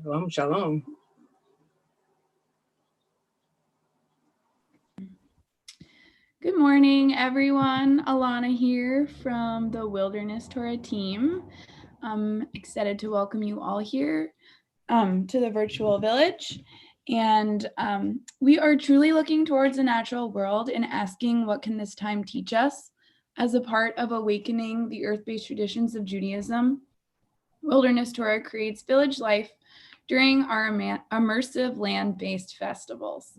Shalom, shalom. Good morning, everyone. Alana here from the Wilderness Torah team. I'm excited to welcome you all here to the virtual village. And we are truly looking towards the natural world and asking, what can this time teach us? As a part of awakening the earth-based traditions of Judaism, Wilderness Torah creates village life during our immersive land-based festivals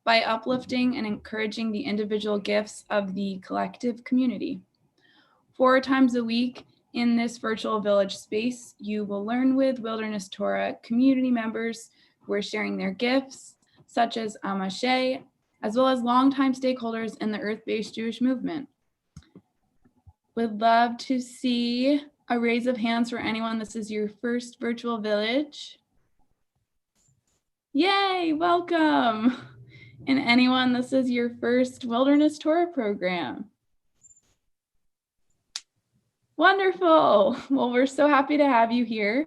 by uplifting and encouraging the individual gifts of the collective community. 4 times a week in this virtual village space, you will learn with Wilderness Torah community members who are sharing their gifts, such as Amashe, as well as longtime stakeholders in the earth-based Jewish movement. Would love to see a raise of hands for anyone. This is your first virtual village. Yay, welcome. And anyone, this is your first Wilderness Torah program. Wonderful. Well, we're so happy to have you here.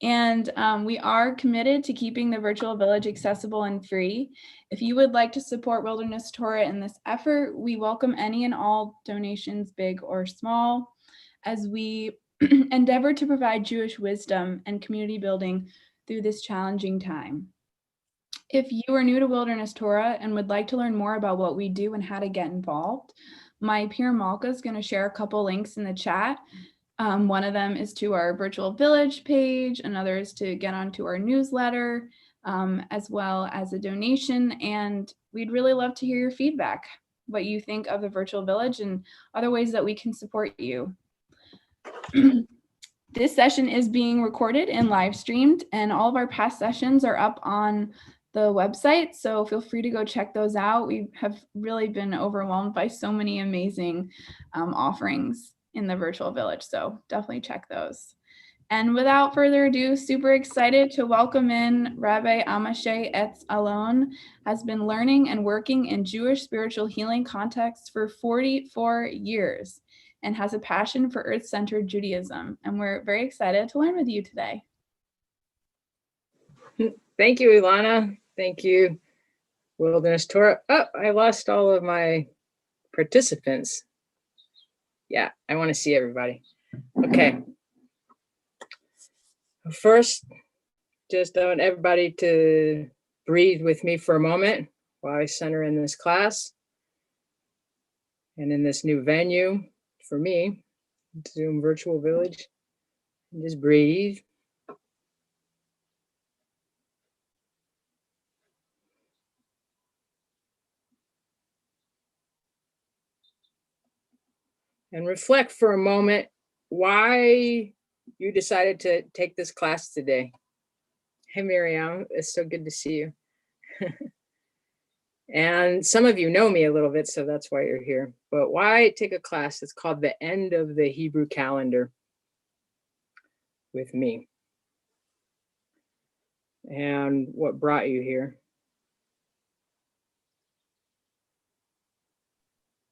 And we are committed to keeping the virtual village accessible and free. If you would like to support Wilderness Torah in this effort, we welcome any and all donations, big or small, as we endeavor to provide Jewish wisdom and community building through this challenging time. If you are new to Wilderness Torah and would like to learn more about what we do and how to get involved, my peer Malka is going to share a couple links in the chat. One of them is to our virtual village page, another is to get onto our newsletter, as well as a donation. And we'd really love to hear your feedback, what you think of the virtual village and other ways that we can support you. This session is being recorded and live streamed, and all of our past sessions are up on the website, so feel free to go check those out. We have really been overwhelmed by so many amazing offerings in the virtual village, so definitely check those. And without further ado, super excited to welcome in Rabbi Amashe Etz Alon, has been learning and working in Jewish spiritual healing contexts for 44 years and has a passion for earth-centered Judaism. And we're very excited to learn with you today. Thank you, Ilana. Thank you, Wilderness Torah. Oh, I lost all of my participants. Yeah, I want to see everybody. Okay. First, just I want everybody to breathe with me for a moment while I center in this class and in this new venue for me, Zoom Virtual Village. And just breathe. And reflect for a moment why you decided to take this class today. Hey, Miriam, it's so good to see you. And some of you know me a little bit, so that's why you're here. But why take a class that's called The End of the Hebrew Calendar with me? And what brought you here?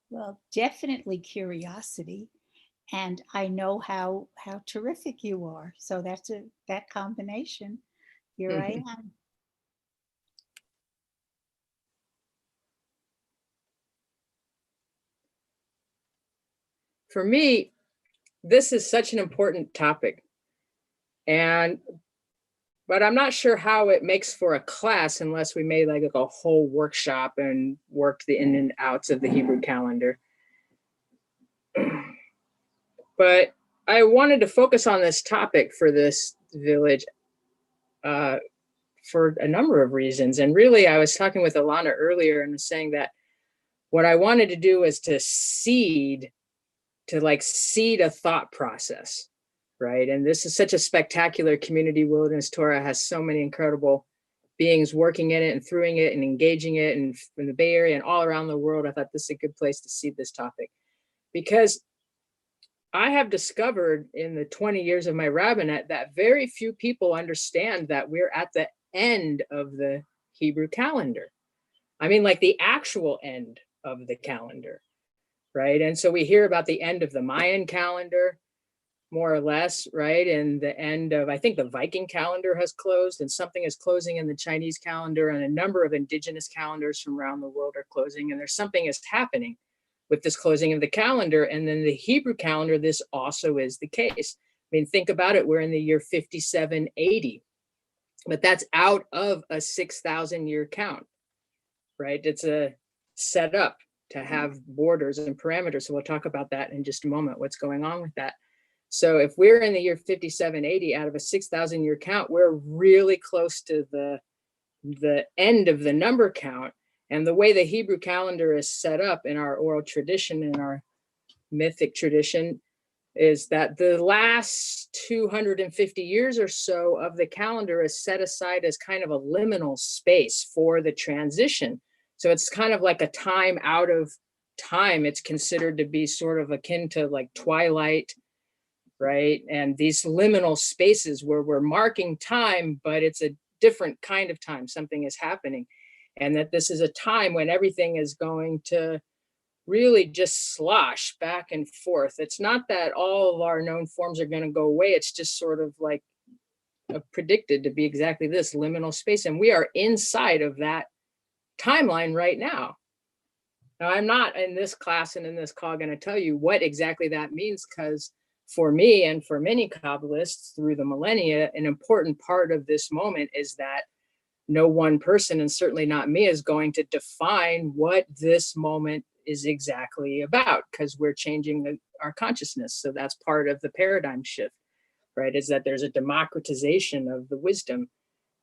Well, definitely curiosity. And I know how terrific you are. So that combination. Here I am. For me, this is such an important topic. But I'm not sure how it makes for a class unless we made like a whole workshop and worked the in and outs of the Hebrew calendar. But I wanted to focus on this topic for this village for a number of reasons. And really, I was talking with Alana earlier and was saying that what I wanted to do is to seed a thought process, right? And this is such a spectacular community. Wilderness Torah has so many incredible beings working in it and through it and engaging it, and in the Bay Area and all around the world. I thought this is a good place to seed this topic, because I have discovered in the 20 years of my rabbinate that very few people understand that we're at the end of the Hebrew calendar. I mean, like the actual end of the calendar, right? And so we hear about the end of the Mayan calendar, more or less, right? And the end of, I think the Viking calendar has closed, and something is closing in the Chinese calendar, and a number of indigenous calendars from around the world are closing, and there's something is happening with this closing of the calendar. And then the Hebrew calendar, this also is the case. I mean, think about it. We're in the year 5780, but that's out of a 6,000 year count, right? It's a setup to have borders and parameters. So we'll talk about that in just a moment, what's going on with that. So if we're in the year 5780 out of a 6,000 year count, we're really close to the end of the number count. And the way the Hebrew calendar is set up in our oral tradition, in our mythic tradition, is that the last 250 years or so of the calendar is set aside as kind of a liminal space for the transition. So it's kind of like a time out of time. It's considered to be sort of akin to like twilight, right? And these liminal spaces where we're marking time, but it's a different kind of time. Something is happening. And that this is a time when everything is going to really just slosh back and forth. It's not that all of our known forms are going to go away. It's just sort of like predicted to be exactly this liminal space. And we are inside of that timeline right now. Now, I'm not in this class and in this call going to tell you what exactly that means, because for me and for many Kabbalists through the millennia, an important part of this moment is that no one person, and certainly not me, is going to define what this moment is exactly about, because we're changing our consciousness. So that's part of the paradigm shift, right? Is that there's a democratization of the wisdom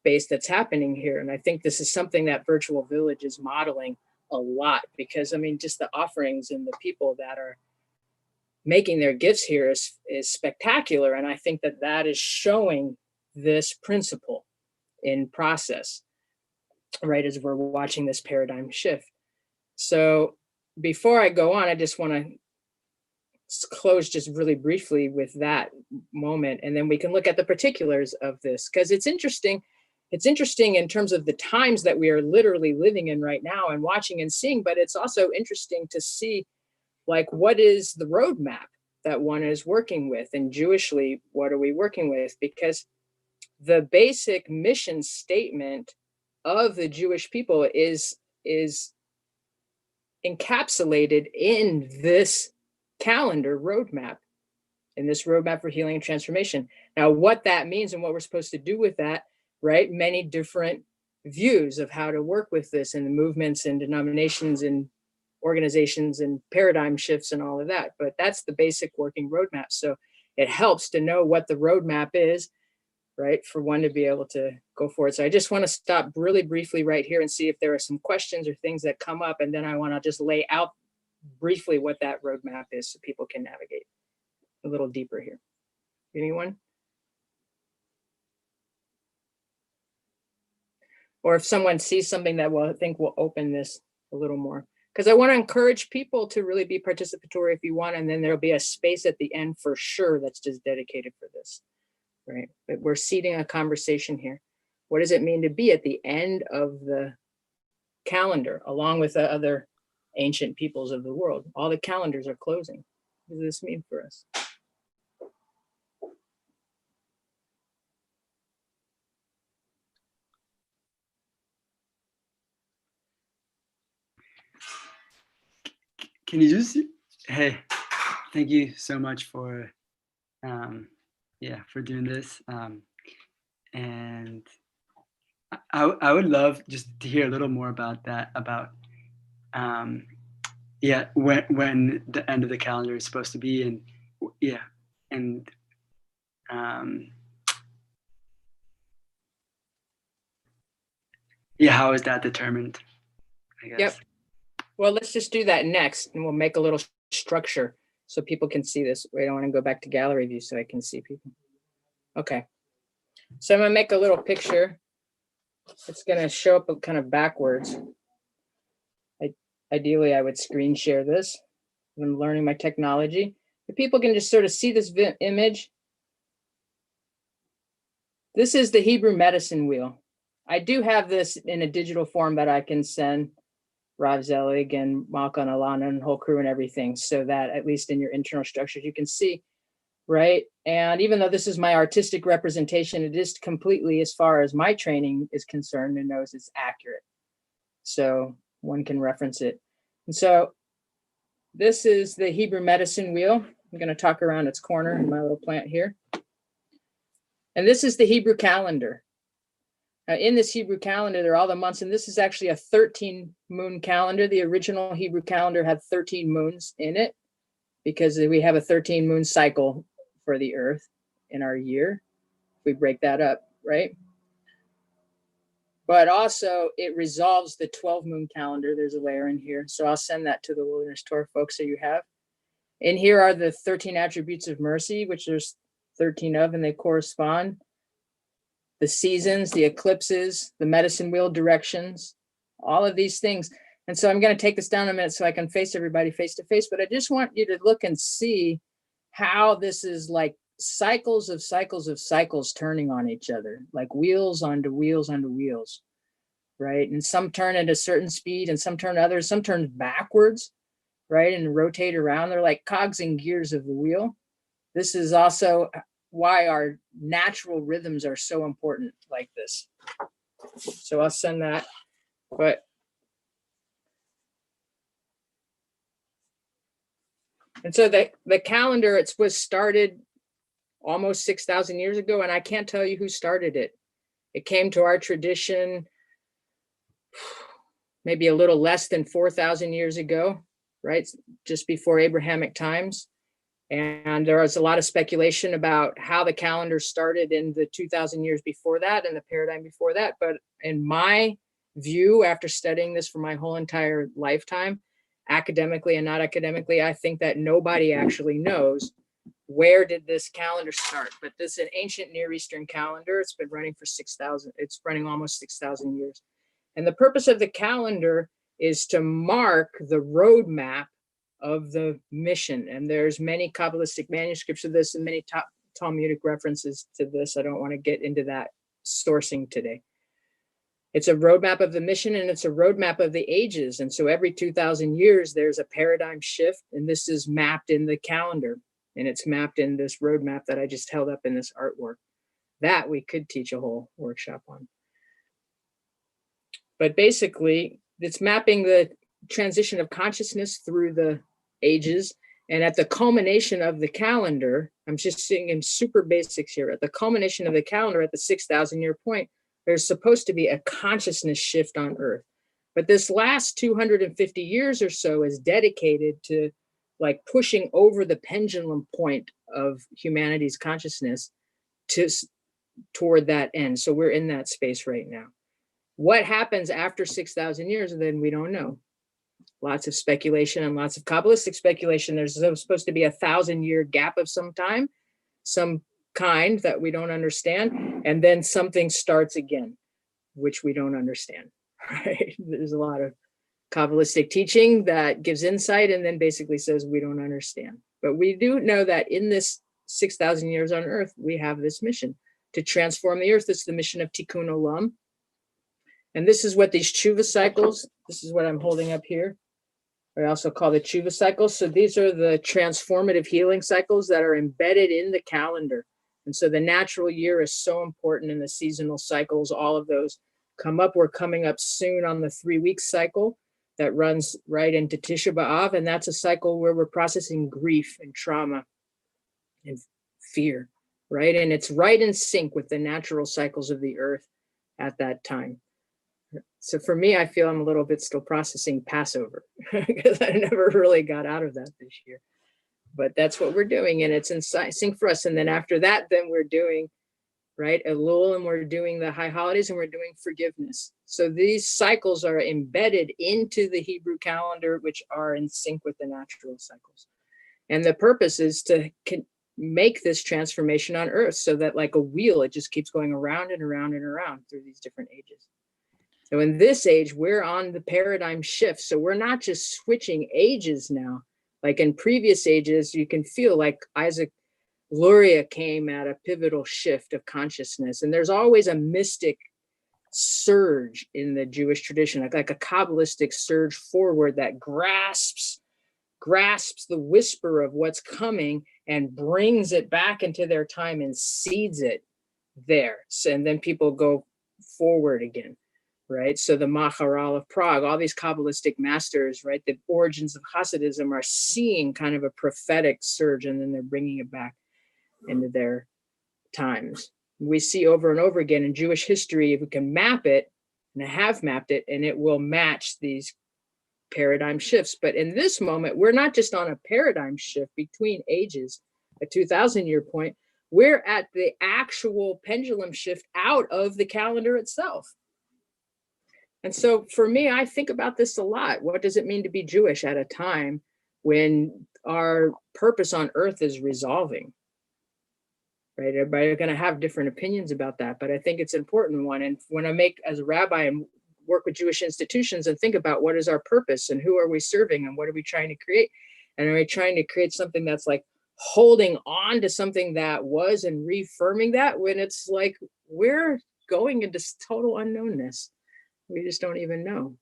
base that's happening here. And I think this is something that Virtual Village is modeling a lot, because I mean, just the offerings and the people that are making their gifts here is spectacular. And I think that that is showing this principle in process, right, as we're watching this paradigm shift. So before I go on, I just want to close just really briefly with that moment, and then we can look at the particulars of this, because it's interesting. It's interesting in terms of the times that we are literally living in right now and watching and seeing, but it's also interesting to see, like, what is the roadmap that one is working with, and jewishly, what are we working with? Because the basic mission statement of the Jewish people is encapsulated in this calendar roadmap, in this roadmap for healing and transformation. Now, what that means and what we're supposed to do with that, right? Many different views of how to work with this, and the movements and denominations and organizations and paradigm shifts and all of that. But that's the basic working roadmap. So it helps to know what the roadmap is, right, for one to be able to go forward. So I just want to stop really briefly right here and see if there are some questions or things that come up. And then I want to just lay out briefly what that roadmap is so people can navigate a little deeper here. Anyone? Or if someone sees something that I think will open this a little more. Because I want to encourage people to really be participatory if you want, and then there'll be a space at the end for sure that's just dedicated for this, right? But we're seeding a conversation here. What does it mean to be at the end of the calendar, along with the other ancient peoples of the world? All the calendars are closing. What does this mean for us? Can you just, hey, thank you so much for, for doing this. And I would love just to hear a little more about that, about, when the end of the calendar is supposed to be, and how is that determined, I guess? Yep. Well, let's just do that next, and we'll make a little structure so people can see this. Wait, I want to go back to gallery view so I can see people. Okay. So I'm going to make a little picture. It's going to show up kind of backwards. Ideally, I would screen share this. I'm learning my technology. If people can just sort of see this image. This is the Hebrew medicine wheel. I do have this in a digital form that I can send Rav Zelig and Malka and Alana and whole crew and everything, so that at least in your internal structures you can see, right? And even though this is my artistic representation, it is completely, as far as my training is concerned, and knows it's accurate. So one can reference it. And so this is the Hebrew medicine wheel. I'm going to talk around its corner in my little plant here. And this is the Hebrew calendar. In this Hebrew calendar, there are all the months, and this is actually a 13 moon calendar. The original Hebrew calendar had 13 moons in it because we have a 13 moon cycle for the earth in our year. We break that up, right? But also it resolves the 12 moon calendar. There's a layer in here. So I'll send that to the Wilderness Tour folks so you have. In here are the 13 attributes of mercy, which there's 13 of, and they correspond. The seasons, the eclipses, the medicine wheel directions, all of these things. And so I'm going to take this down a minute so I can face everybody face to face, but I just want you to look and see how this is like cycles of cycles of cycles turning on each other, like wheels onto wheels onto wheels, right? And some turn at a certain speed and some turn others, some turn backwards, right? And rotate around. They're like cogs and gears of the wheel. This is also why our natural rhythms are so important like this. So I'll send that. And so the calendar, it was started almost 6,000 years ago, and I can't tell you who started it. It came to our tradition maybe a little less than 4,000 years ago, right? Just before Abrahamic times. And there was a lot of speculation about how the calendar started in the 2,000 years before that and the paradigm before that. But in my view, after studying this for my whole entire lifetime, academically and not academically, I think that nobody actually knows where did this calendar start. But this is an ancient Near Eastern calendar. It's been running for 6,000. It's running almost 6,000 years. And the purpose of the calendar is to mark the roadmap of the mission. And there's many Kabbalistic manuscripts of this and many Talmudic references to this. I don't want to get into that sourcing today. It's a roadmap of the mission, and it's a roadmap of the ages. And so every 2,000 years, there's a paradigm shift, and this is mapped in the calendar, and it's mapped in this roadmap that I just held up in this artwork. That we could teach a whole workshop on. But basically, it's mapping transition of consciousness through the ages. And at the culmination of the calendar, I'm just seeing in super basics here, at the culmination of the calendar at the 6,000 year point, there's supposed to be a consciousness shift on Earth. But this last 250 years or so is dedicated to like pushing over the pendulum point of humanity's consciousness toward that end. So we're in that space right now. What happens after 6,000 years, then we don't know. Lots of speculation and lots of Kabbalistic speculation. There's supposed to be a 1,000-year gap of some time, some kind that we don't understand. And then something starts again, which we don't understand, right? There's a lot of Kabbalistic teaching that gives insight and then basically says we don't understand. But we do know that in this 6,000 years on Earth, we have this mission to transform the Earth. It's the mission of Tikkun Olam. And this is what these tshuva cycles, this is what I'm holding up here. I also call the tshuva cycles. So these are the transformative healing cycles that are embedded in the calendar. And so the natural year is so important in the seasonal cycles. All of those come up. We're coming up soon on the 3-week cycle that runs right into Tisha B'Av. And that's a cycle where we're processing grief and trauma and fear, right? And it's right in sync with the natural cycles of the earth at that time. So for me, I feel I'm a little bit still processing Passover because I never really got out of that this year. But that's what we're doing, and it's in sync for us. And then after that, then we're doing, right, Elul, and we're doing the high holidays, and we're doing forgiveness. So these cycles are embedded into the Hebrew calendar, which are in sync with the natural cycles. And the purpose is to make this transformation on Earth so that like a wheel, it just keeps going around and around and around through these different ages. So in this age, we're on the paradigm shift. So we're not just switching ages now. Like in previous ages, you can feel like Isaac Luria came at a pivotal shift of consciousness. And there's always a mystic surge in the Jewish tradition, like a Kabbalistic surge forward that grasps the whisper of what's coming and brings it back into their time and seeds it there. So, and then people go forward again. Right. So the Maharal of Prague, all these Kabbalistic masters, right, the origins of Hasidism are seeing kind of a prophetic surge, and then they're bringing it back into their times. We see over and over again in Jewish history, if we can map it, and I have mapped it, and it will match these paradigm shifts. But in this moment, we're not just on a paradigm shift between ages, a 2,000-year point, we're at the actual pendulum shift out of the calendar itself. And so for me, I think about this a lot. What does it mean to be Jewish at a time when our purpose on earth is resolving? Right? Everybody's going to have different opinions about that, but I think it's an important one. And when I make as a rabbi and work with Jewish institutions and think about what is our purpose and who are we serving and what are we trying to create? And are we trying to create something that's like holding on to something that was and reaffirming that when it's like we're going into total unknownness? We just don't even know,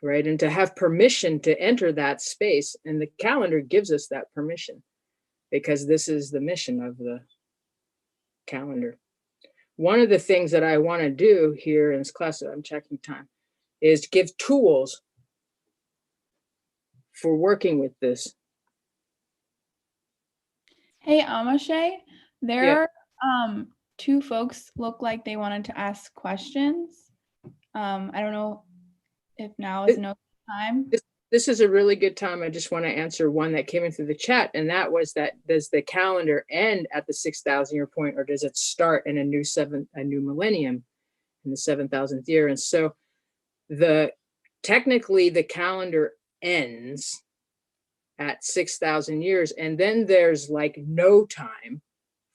right? And to have permission to enter that space, and the calendar gives us that permission because this is the mission of the calendar. One of the things that I want to do here in this class, I'm checking time, is give tools for working with this. Hey, Amashe, there are 2 folks look like they wanted to ask questions. I don't know if now is no time. This is a really good time. I just want to answer one that came in through the chat, and that was that does the calendar end at the 6,000-year point, or does it start in a new millennium in the 7,000th year? And so technically the calendar ends at 6,000 years, and then there's like no time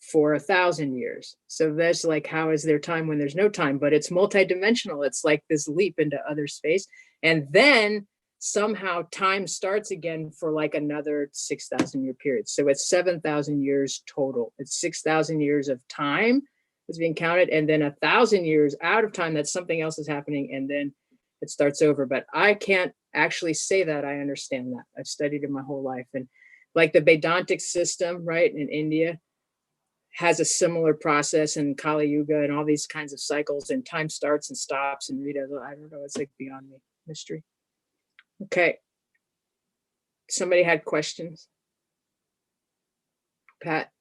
for 1,000 years. So that's like, how is there time when there's no time? But it's multidimensional. It's like this leap into other space. And then somehow time starts again for like another 6,000-year period. So it's 7,000 years total. It's 6,000 years of time is being counted. And then 1,000 years out of time, that something else is happening. And then it starts over. But I can't actually say that I understand that. I've studied it my whole life. And like the Vedantic system, right, in India, has a similar process, in Kali Yuga and all these kinds of cycles, and time starts and stops, and Rita, I don't know, it's like beyond me, mystery. Okay. Somebody had questions? Pat?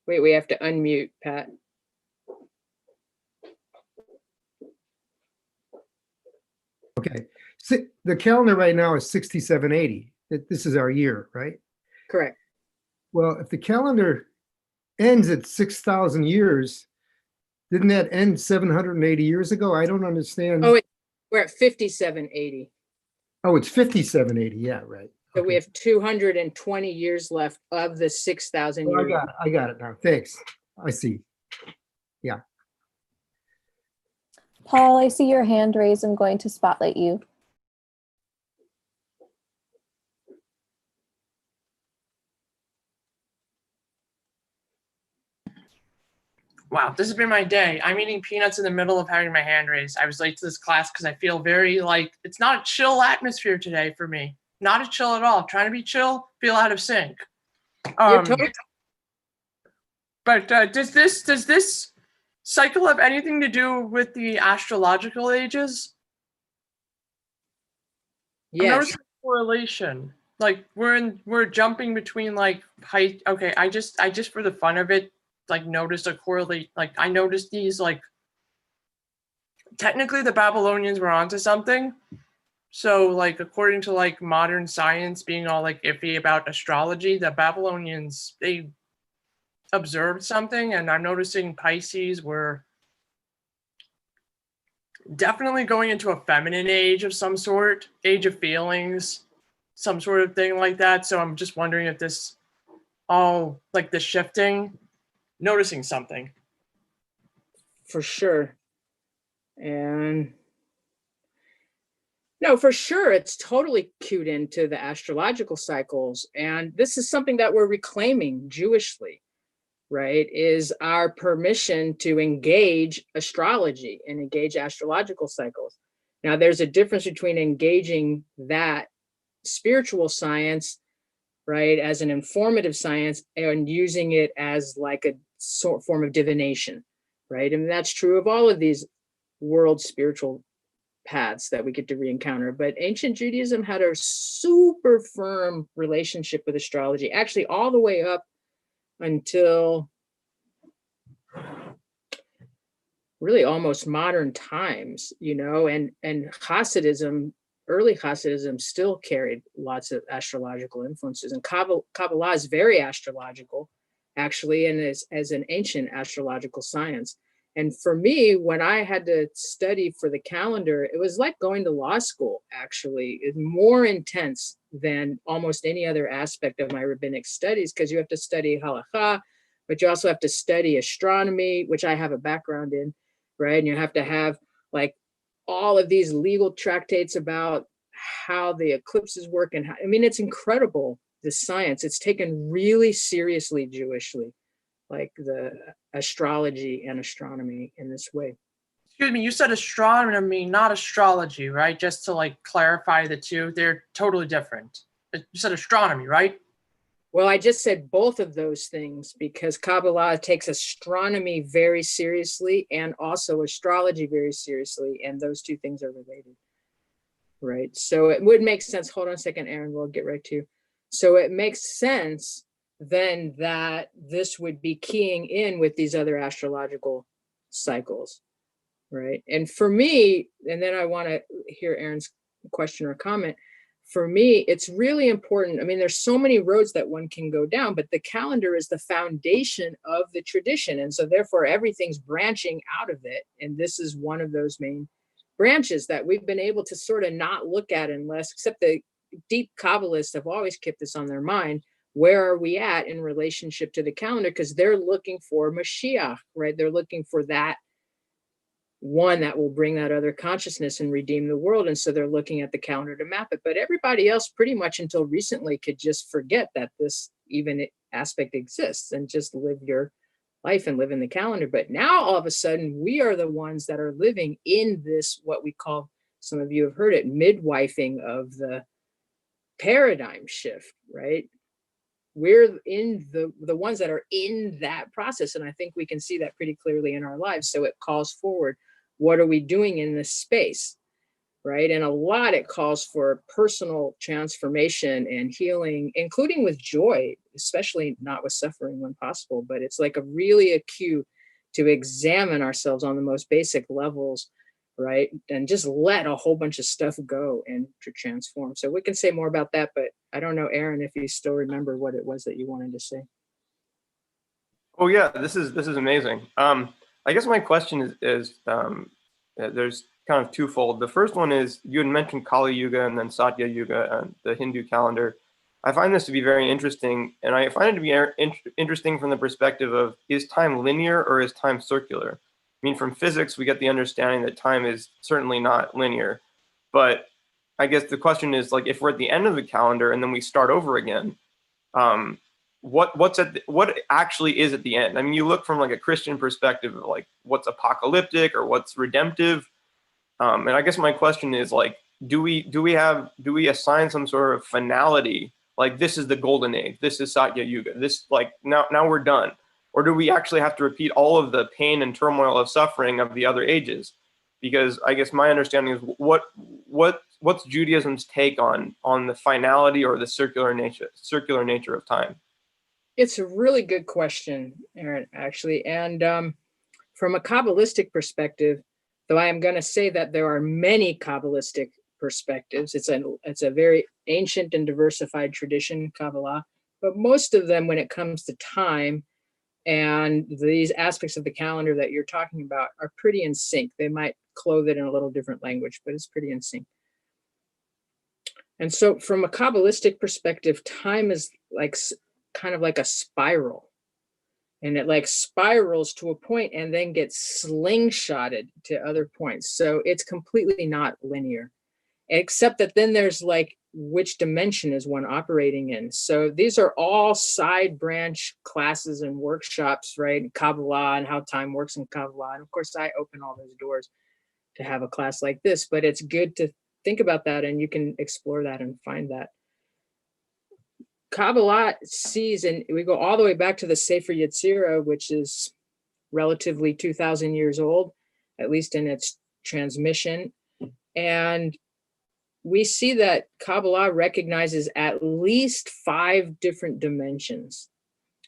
Wait, we have to unmute Pat. Okay, the calendar right now is 6780. This is our year, right? Correct. Well, if the calendar ends at 6,000 years, didn't that end 780 years ago? I don't understand. Oh, we're at 5780. Oh, it's 5780. Yeah, right. So Okay. we have 220 years left of the 6,000 Oh, years. I got it now. Thanks. I see. Yeah. Paul, I see your hand raised. I'm going to spotlight you. Wow, this has been my day. I'm eating peanuts in the middle of having my hand raised. I was late to this class because I feel very like it's not a chill atmosphere today for me. Not a chill at all. Trying to be chill, feel out of sync. You're totally But does this cycle have anything to do with the astrological ages? I'm yes. noticing a correlation. Like we're jumping between like height. Okay, I just for the fun of it, like noticed a correlate. Like I noticed these like technically the Babylonians were onto something. So like according to like modern science being all like iffy about astrology, the Babylonians they observed something, and I'm noticing Pisces were definitely going into a feminine age of some sort, age of feelings, some sort of thing like that. So I'm just wondering if this all like the shifting, noticing something. For sure. And no, for sure, it's totally cued into the astrological cycles. And this is something that we're reclaiming jewishly, right? Is our permission to engage astrology and engage astrological cycles. Now, there's a difference between engaging that spiritual science, right, as an informative science and using it as like a form of divination, right? And that's true of all of these world spiritual paths that we get to re-encounter. But ancient Judaism had a super firm relationship with astrology, actually all the way up until really almost modern times, you know, and Hasidism, early Hasidism still carried lots of astrological influences. And Kabbalah is very astrological, actually, and as an ancient astrological science. And for me, when I had to study for the calendar, it was like going to law school, actually. It's more intense than almost any other aspect of my rabbinic studies, because you have to study halakha, but you also have to study astronomy, which I have a background in, right? And you have to have like all of these legal tractates about how the eclipses work. And how, I mean, it's incredible, the science. It's taken really seriously jewishly, like the astrology and astronomy in this way. Excuse me, you said astronomy, not astrology, right? Just to like clarify the two, they're totally different. You said astronomy, right? Well, I just said both of those things because Kabbalah takes astronomy very seriously and also astrology very seriously, and those two things are related, right? So it would make sense. Hold on a second, Aaron, we'll get right to you. So it makes sense then that this would be keying in with these other astrological cycles, right? And for me, and then I want to hear Aaron's question or comment. For me, it's really important. I mean, there's so many roads that one can go down, but the calendar is the foundation of the tradition. And so therefore everything's branching out of it. And this is one of those main branches that we've been able to sort of not look at unless, except the deep Kabbalists have always kept this on their mind. Where are we at in relationship to the calendar? Because they're looking for Mashiach, right? They're looking for that one that will bring that other consciousness and redeem the world. And so they're looking at the calendar to map it. But everybody else pretty much until recently could just forget that this even aspect exists and just live your life and live in the calendar. But now all of a sudden we are the ones that are living in this, what we call, some of you have heard it, midwifing of the paradigm shift, right? We're in the ones that are in that process. And I think we can see that pretty clearly in our lives. So it calls forward what are we doing in this space, right? And a lot it calls for personal transformation and healing, including with joy, especially not with suffering when possible. But it's like really a cue to examine ourselves on the most basic levels, right? And just let a whole bunch of stuff go and to transform. So we can say more about that, but I don't know, Aaron, if you still remember what it was that you wanted to say. Oh yeah, this is amazing. I guess my question is there's kind of twofold. The first one is, you had mentioned Kali Yuga and then Satya Yuga and the Hindu calendar. I find this to be very interesting, and I find it to be interesting from the perspective of, is time linear or is time circular? I mean, from physics, we get the understanding that time is certainly not linear, but I guess the question is, like, if we're at the end of the calendar and then we start over again, what actually is at the end? I mean, you look from like a Christian perspective of like what's apocalyptic or what's redemptive, and I guess my question is, like, do we assign some sort of finality, like this is the golden age, this is Satya Yuga, this, like, now we're done, or do we actually have to repeat all of the pain and turmoil of suffering of the other ages? Because I guess my understanding is, what's Judaism's take on the finality or the circular nature of time? It's a really good question, Aaron, actually. And from a Kabbalistic perspective, though I am going to say that there are many Kabbalistic perspectives, it's a very ancient and diversified tradition, Kabbalah, but most of them, when it comes to time and these aspects of the calendar that you're talking about, are pretty in sync. They might clothe it in a little different language, but it's pretty in sync. And so from a Kabbalistic perspective, time is like kind of like a spiral, and it like spirals to a point and then gets slingshotted to other points. So it's completely not linear, except that then there's like, which dimension is one operating in? So these are all side branch classes and workshops, right? Kabbalah and how time works in Kabbalah. And of course I open all those doors to have a class like this, but it's good to think about that, and you can explore that and find that. Kabbalah sees, and we go all the way back to the Sefer Yetzirah, which is relatively 2,000 years old, at least in its transmission. And we see that Kabbalah recognizes at least 5 different dimensions.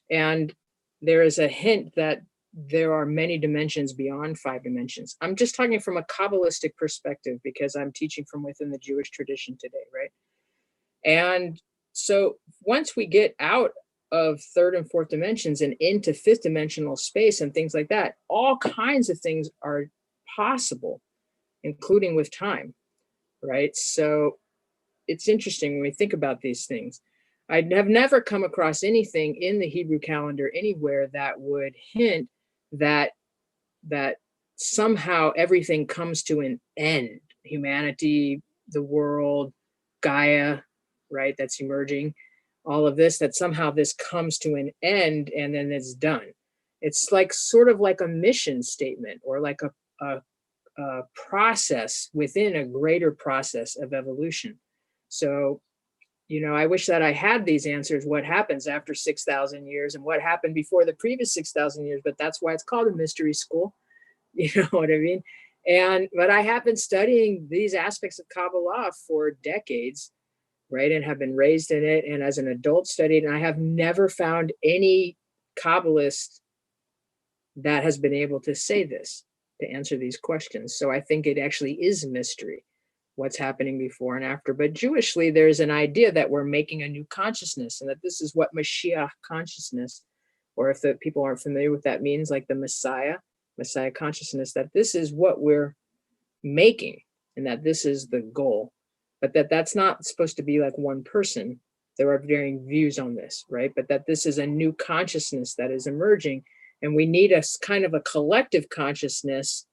And there is a hint that there are many dimensions beyond 5 dimensions. I'm just talking from a Kabbalistic perspective because I'm teaching from within the Jewish tradition today, right? And so once we get out of 3rd and 4th dimensions and into 5th dimensional space and things like that, all kinds of things are possible, including with time, right? So it's interesting when we think about these things. I have never come across anything in the Hebrew calendar anywhere that would hint that somehow everything comes to an end. Humanity, the world, Gaia, right? That's emerging. All of this, that somehow this comes to an end and then it's done. It's like sort of like a mission statement, or like a process within a greater process of evolution. So, you know, I wish that I had these answers, what happens after 6,000 years and what happened before the previous 6,000 years, but that's why it's called a mystery school. You know what I mean? But I have been studying these aspects of Kabbalah for decades, right? And have been raised in it, and as an adult studied, and I have never found any Kabbalist that has been able to say this, to answer these questions. So I think it actually is a mystery, what's happening before and after. But Jewishly, there's an idea that we're making a new consciousness, and that this is what Mashiach consciousness, or if the people aren't familiar with that means, like the Messiah consciousness, that this is what we're making, and that this is the goal. But that's not supposed to be like one person. There are varying views on this, right? But that this is a new consciousness that is emerging, and we need a kind of a collective consciousness,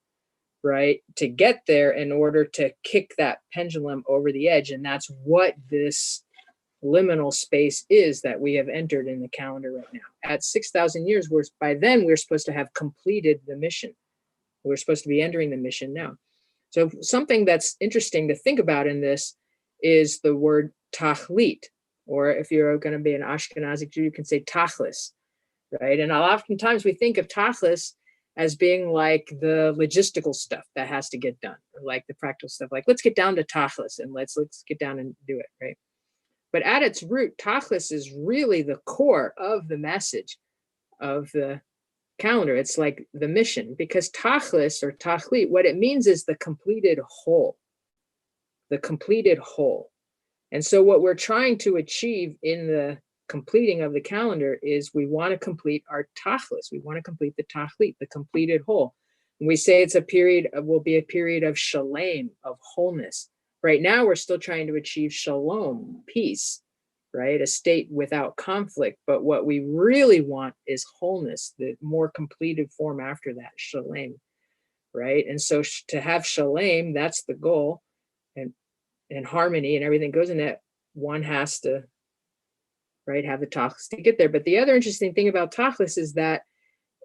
right, to get there in order to kick that pendulum over the edge. And that's what this liminal space is that we have entered in the calendar right now. At 6,000 years, by then we're supposed to have completed the mission. We're supposed to be entering the mission now. So something that's interesting to think about in this is the word tachlit, or if you're going to be an Ashkenazic Jew, you can say tachlis, right? And oftentimes we think of tachlis as being like the logistical stuff that has to get done, or like the practical stuff, like let's get down to tachlis and let's get down and do it, right? But at its root, tachlis is really the core of the message of the calendar. It's like the mission, because tachlis or tachlit, what it means is the completed whole, the completed whole. And so what we're trying to achieve in the completing of the calendar is we want to complete our tachlis. We want to complete the tachlit, the completed whole. And we say it's a period of, will be a period of shalem, of wholeness. Right now, we're still trying to achieve shalom, peace, right? A state without conflict. But what we really want is wholeness, the more completed form after that, shalem, right? And so to have shalem, that's the goal, and harmony and everything goes in that. One has to, right, have the tachlis to get there. But the other interesting thing about tachlis is that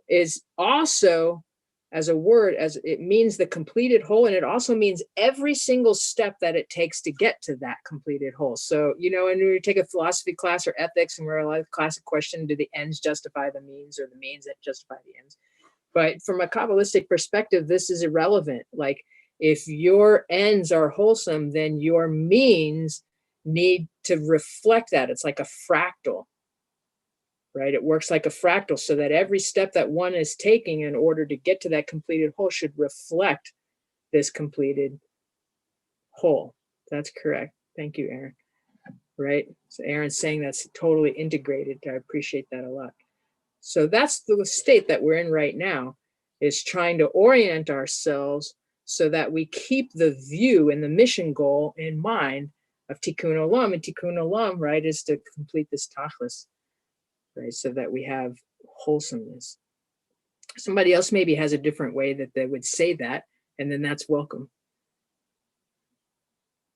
is also, as a word, as it means the completed whole, and it also means every single step that it takes to get to that completed whole. So, you know, when we take a philosophy class or ethics, and we're a classic question, do the ends justify the means, or the means that justify the ends? But from a Kabbalistic perspective, this is irrelevant. Like, if your ends are wholesome, then your means need to reflect that. It's like a fractal, right? It works like a fractal, so that every step that one is taking in order to get to that completed whole should reflect this completed whole. That's correct. Thank you, Aaron. Right? So Aaron's saying that's totally integrated. I appreciate that a lot. So that's the state that we're in right now, is trying to orient ourselves so that we keep the view and the mission goal in mind of Tikkun Olam. And Tikkun Olam, right, is to complete this tachlis, right, so that we have wholesomeness. Somebody else maybe has a different way that they would say that, and then that's welcome.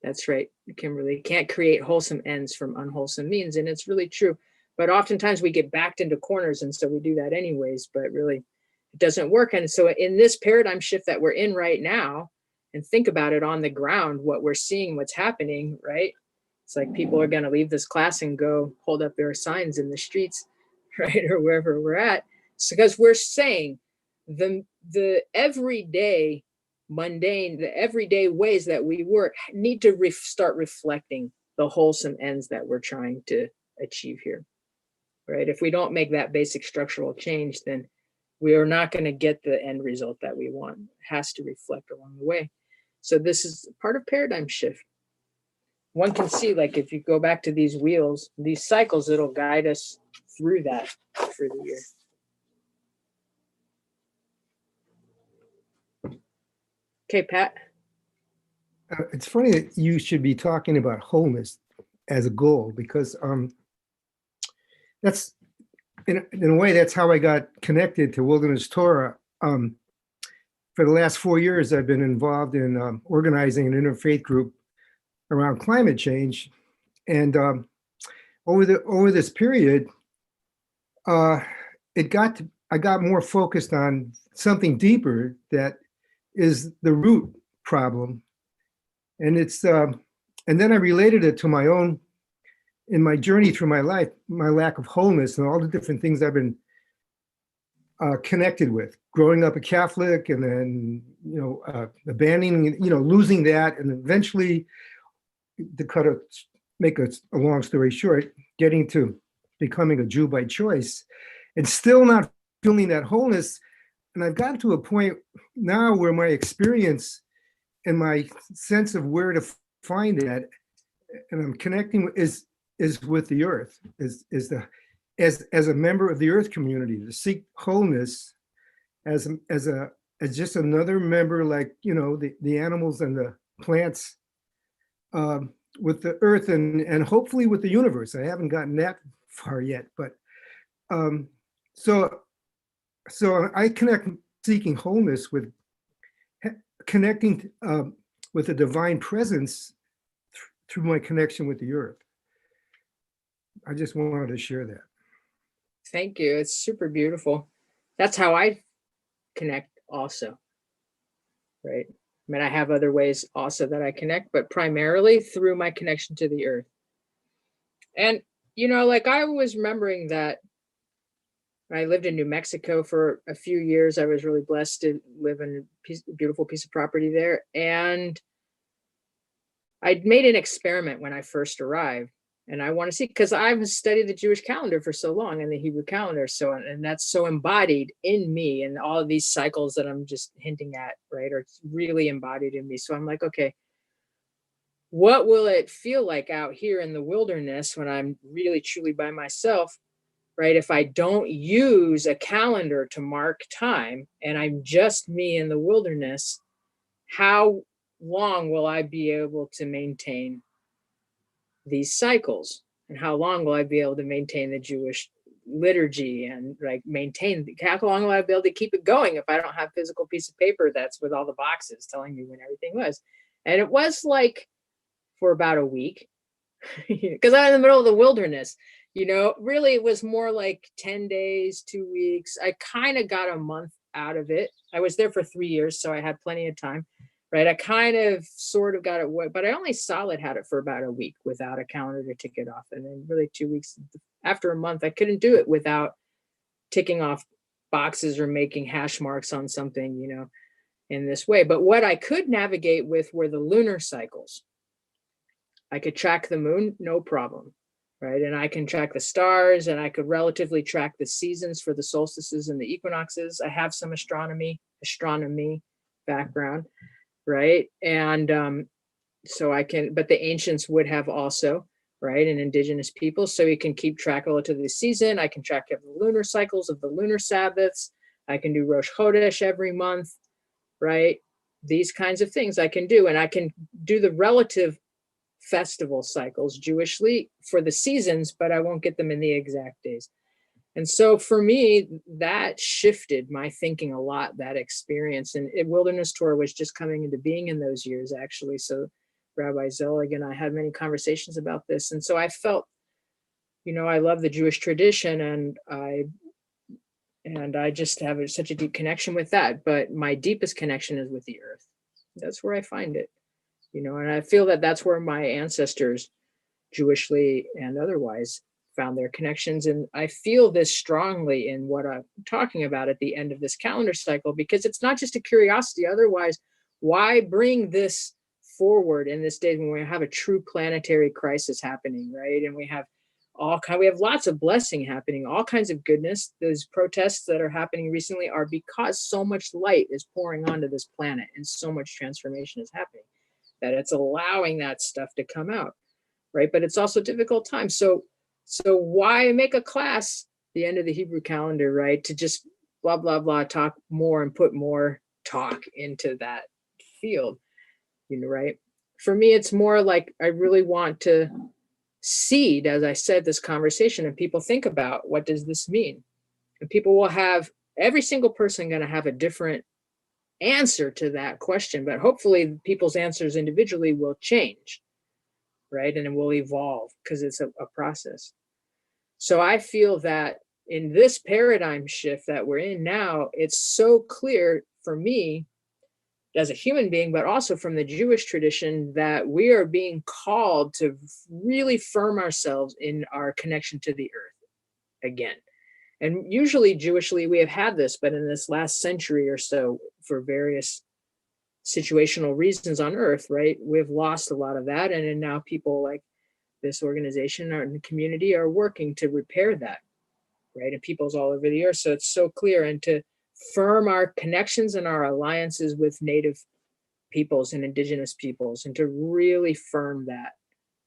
That's right, Kimberly. You can't create wholesome ends from unwholesome means, and it's really true. But oftentimes we get backed into corners, and so we do that anyways, but really it doesn't work. And so in this paradigm shift that we're in right now, and think about it on the ground, what we're seeing, what's happening, right? It's like people are going to leave this class and go hold up their signs in the streets, right? Or wherever we're at. It's because we're saying the everyday mundane, the everyday ways that we work need to start reflecting the wholesome ends that we're trying to achieve here, right? If we don't make that basic structural change, then we are not going to get the end result that we want. It has to reflect along the way. So this is part of paradigm shift. One can see, like, if you go back to these wheels, these cycles, it'll guide us through that for the year. Okay, Pat. It's funny that you should be talking about wholeness as a goal, because that's in a way, that's how I got connected to Wilderness Torah. For the last 4 years, I've been involved in organizing an interfaith group around climate change, and over this period, I got more focused on something deeper that is the root problem, and it's and then I related it to my own, in my journey through my life, my lack of wholeness and all the different things I've been connected with. Growing up a Catholic, and then abandoning, losing that, and eventually, to make a long story short, getting to becoming a Jew by choice, and still not feeling that wholeness. And I've gotten to a point now where my experience and my sense of where to find that, and I'm connecting is with the earth, as a member of the earth community, to seek wholeness as just another member, like the animals and the plants, with the earth and hopefully with the universe. I haven't gotten that far yet, but so I connect seeking wholeness with connecting with the divine presence through my connection with the earth. I just wanted to share that. Thank you. It's super beautiful. That's how I connect also, right? I mean, I have other ways also that I connect, but primarily through my connection to the earth. And, like I was remembering that I lived in New Mexico for a few years. I was really blessed to live in a beautiful piece of property there. And I'd made an experiment when I first arrived. And I want to see, because I've studied the Jewish calendar for so long and the Hebrew calendar. So, and that's so embodied in me, and all of these cycles that I'm just hinting at, right, are really embodied in me. So I'm like, okay, what will it feel like out here in the wilderness when I'm really truly by myself, right? If I don't use a calendar to mark time and I'm just me in the wilderness, how long will I be able to maintain these cycles? And how long will I be able to maintain the Jewish liturgy and like maintain, how long will I be able to keep it going if I don't have a physical piece of paper that's with all the boxes telling me when everything was? And it was like for about a week, because I'm in the middle of the wilderness, really it was more like 10 days, 2 weeks. I kind of got a month out of it. I was there for 3 years, so I had plenty of time, right? I kind of sort of got it, but I only solid had it for about a week without a calendar to tick it off. And then really 2 weeks after a month, I couldn't do it without ticking off boxes or making hash marks on something, in this way. But what I could navigate with were the lunar cycles. I could track the moon, no problem, right? And I can track the stars, and I could relatively track the seasons for the solstices and the equinoxes. I have some astronomy background, right? And so I can, but the ancients would have also, right? And indigenous people. So you can keep track relative to the season. I can track the lunar cycles of the lunar Sabbaths. I can do Rosh Chodesh every month, right? These kinds of things I can do. And I can do the relative festival cycles jewishly for the seasons, but I won't get them in the exact days. And so for me, that shifted my thinking a lot, that experience. And Wilderness Torah was just coming into being in those years, actually. So Rabbi Zelig and I had many conversations about this. And so I felt, I love the Jewish tradition, and I just have such a deep connection with that. But my deepest connection is with the earth. That's where I find it. And I feel that that's where my ancestors, Jewishly and otherwise, found their connections. And I feel this strongly in what I'm talking about at the end of this calendar cycle, because it's not just a curiosity. Otherwise, why bring this forward in this day when we have a true planetary crisis happening, right? And we have lots of blessing happening, all kinds of goodness. Those protests that are happening recently are because so much light is pouring onto this planet and so much transformation is happening, that it's allowing that stuff to come out, right? But it's also a difficult time. So why make a class the end of the Hebrew calendar, right? To just blah, blah, blah, talk more and put more talk into that field, right? For me, it's more like I really want to seed, as I said, this conversation, and people think about, what does this mean? And people will have, every single person going to have a different answer to that question, but hopefully people's answers individually will change, right? And it will evolve, because it's a process. So I feel that in this paradigm shift that we're in now, it's so clear for me as a human being, but also from the Jewish tradition, that we are being called to really firm ourselves in our connection to the earth again. And usually Jewishly, we have had this, but in this last century or so, for various situational reasons on earth, right, we've lost a lot of that. And now people like this organization and the community are working to repair that, right? And peoples all over the earth. So it's so clear, and to firm our connections and our alliances with native peoples and indigenous peoples, and to really firm that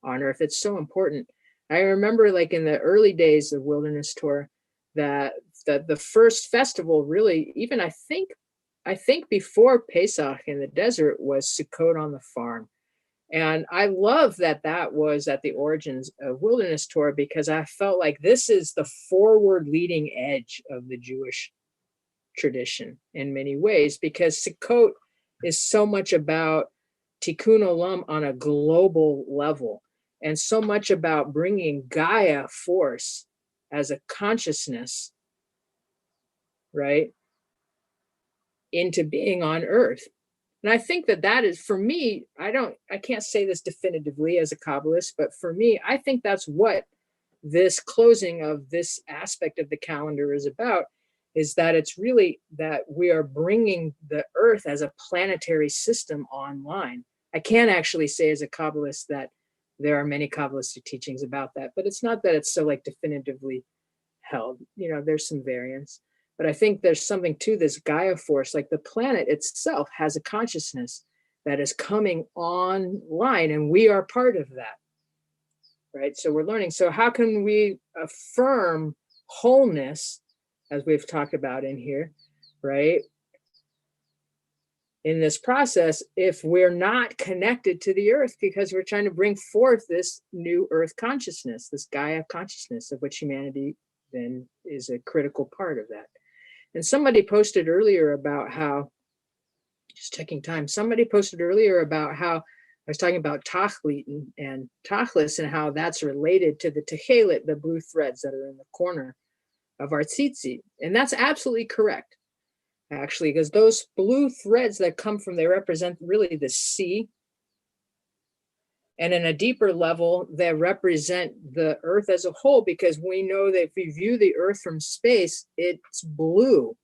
on earth. It's so important. I remember, like, in the early days of Wilderness Tour, that the first festival really, even I think before Pesach in the desert, was Sukkot on the farm. And I love that was at the origins of Wilderness Tour, because I felt like this is the forward leading edge of the Jewish tradition in many ways, because Sukkot is so much about tikkun olam on a global level, and so much about bringing Gaia force as a consciousness, right, into being on earth. And I think that is, for me, I can't say this definitively as a Kabbalist, but for me, I think that's what this closing of this aspect of the calendar is about, is that it's really that we are bringing the earth as a planetary system online. I can actually say as a Kabbalist that there are many Kabbalistic teachings about that, but it's not that it's so like definitively held. You know, there's some variance, but I think there's something to this Gaia force, like the planet itself has a consciousness that is coming online, and we are part of that, right? So we're learning. So how can we affirm wholeness, as we've talked about in here, right? In this process, if we're not connected to the earth, because we're trying to bring forth this new earth consciousness, this Gaia consciousness, of which humanity then is a critical part of that. And somebody posted earlier about how, just checking time, somebody posted earlier about how I was talking about Tachlit and Tachlis and how that's related to the Techelet, the blue threads that are in the corner of our tzitzit. And that's absolutely correct, actually, because those blue threads that come from, they represent really the sea. And in a deeper level, they represent the earth as a whole, because we know that if we view the earth from space, it's blue,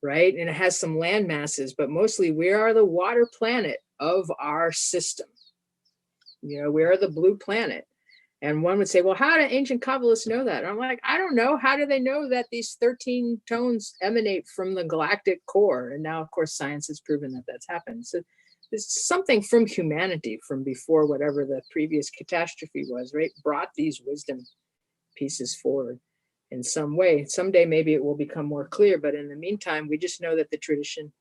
right? And it has some land masses, but mostly we are the water planet of our system. You know, we are the blue planet. And one would say, well, how do ancient Kabbalists know that? And I'm like, I don't know. How do they know that these 13 tones emanate from the galactic core? And now, of course, science has proven that that's happened. So there's something from humanity from before whatever the previous catastrophe was, right? Brought these wisdom pieces forward in some way. Someday, maybe it will become more clear. But in the meantime, we just know that the tradition